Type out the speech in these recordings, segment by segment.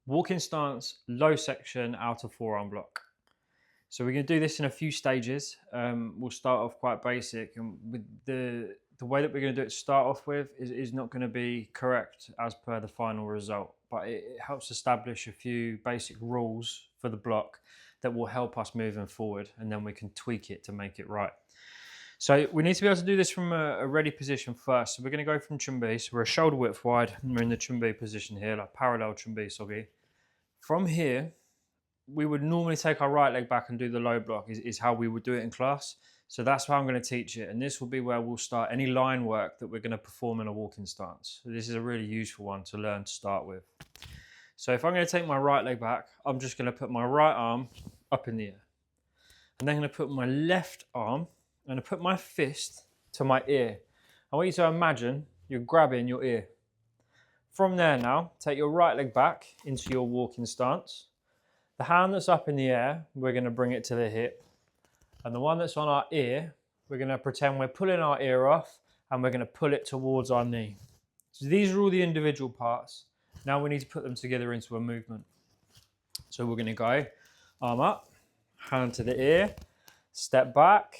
Walking stance, low section, outer forearm block. So we're going to do this in a few stages. We'll start off quite basic, and with the way that we're going to do it to start off with is not going to be correct as per the final result, but it helps establish a few basic rules for the block that will help us moving forward, and then we can tweak it to make it right. So we need to be able to do this from a ready position first. So we're going to go from chumbi. So we're a shoulder width wide, and we're in the chumbi position here, like parallel chumbi sogi. From here, we would normally take our right leg back and do the low block is how we would do it in class. So that's how I'm going to teach it. And this will be where we'll start any line work that we're going to perform in a walking stance. So this is a really useful one to learn to start with. So if I'm going to take my right leg back, I'm just going to put my right arm up in the air. And then I'm going to put my left arm, I'm going to put my fist to my ear. I want you to imagine you're grabbing your ear. From there now, take your right leg back into your walking stance. The hand that's up in the air, we're going to bring it to the hip. And the one that's on our ear, we're going to pretend we're pulling our ear off and we're going to pull it towards our knee. So these are all the individual parts. Now we need to put them together into a movement. So we're going to go arm up, hand to the ear, step back.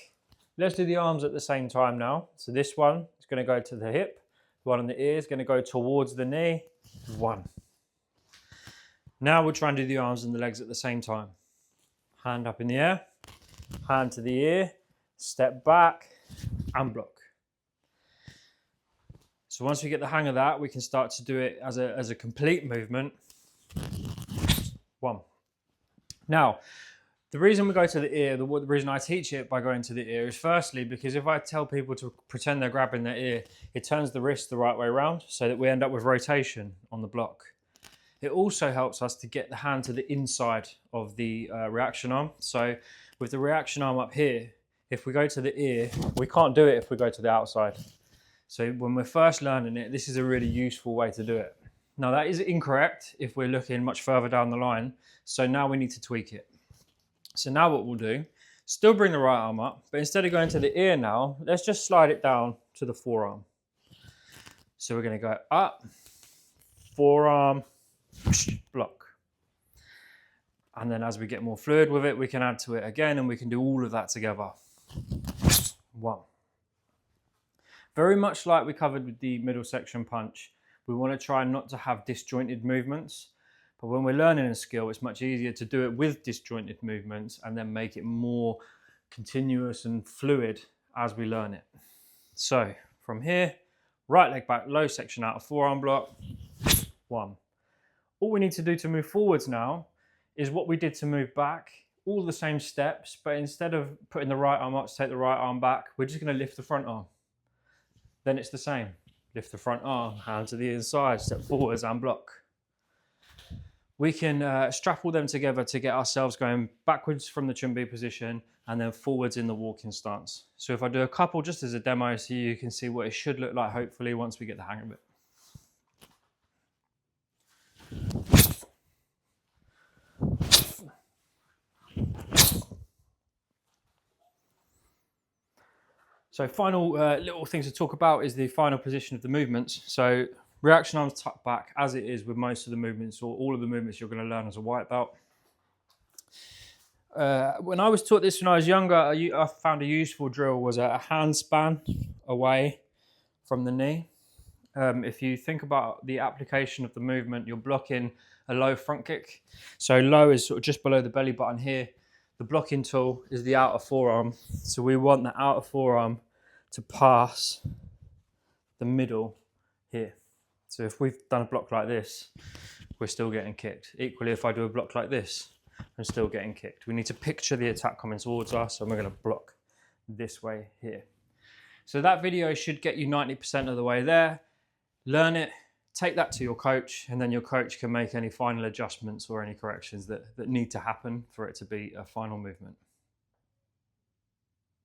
Let's do the arms at the same time now. So this one is going to go to the hip. One on the ear is going to go towards the knee. One. Now we'll try and do the arms and the legs at the same time. Hand up in the air, hand to the ear, step back and block. So once we get the hang of that, we can start to do it as a complete movement. One. Now, the reason we go to the ear, the reason I teach it by going to the ear is firstly because if I tell people to pretend they're grabbing their ear, it turns the wrist the right way around so that we end up with rotation on the block. It also helps us to get the hand to the inside of the reaction arm. So with the reaction arm up here, if we go to the ear, we can't do it if we go to the outside. So when we're first learning it, this is a really useful way to do it. Now that is incorrect if we're looking much further down the line. So now we need to tweak it. So now what we'll do, still bring the right arm up, but instead of going to the ear now, let's just slide it down to the forearm. So we're going to go up, forearm, block. And then as we get more fluid with it, we can add to it again and we can do all of that together. One. Very much like we covered with the middle section punch, we want to try not to have disjointed movements. But when we're learning a skill, it's much easier to do it with disjointed movements and then make it more continuous and fluid as we learn it. So from here, right leg back, low section out of forearm block. One. All we need to do to move forwards now is what we did to move back, all the same steps, but instead of putting the right arm up to take the right arm back, we're just going to lift the front arm. Then it's the same. Lift the front arm, hand to the inside, step forwards and block. We can strap all them together to get ourselves going backwards from the chumbi position and then forwards in the walking stance. So if I do a couple just as a demo so you can see what it should look like hopefully once we get the hang of it. So final little things to talk about is the final position of the movements. So reaction arms tucked back as it is with most of the movements or all of the movements you're going to learn as a white belt. When I was taught this when I was younger, I found a useful drill was a hand span away from the knee. If you think about the application of the movement, you're blocking a low front kick. So low is sort of just below the belly button here. The blocking tool is the outer forearm. So we want the outer forearm to pass the middle here. So if we've done a block like this, we're still getting kicked. Equally, if I do a block like this, I'm still getting kicked. We need to picture the attack coming towards us, and we're going to block this way here. So that video should get you 90% of the way there. Learn it, take that to your coach, and then your coach can make any final adjustments or any corrections that need to happen for it to be a final movement.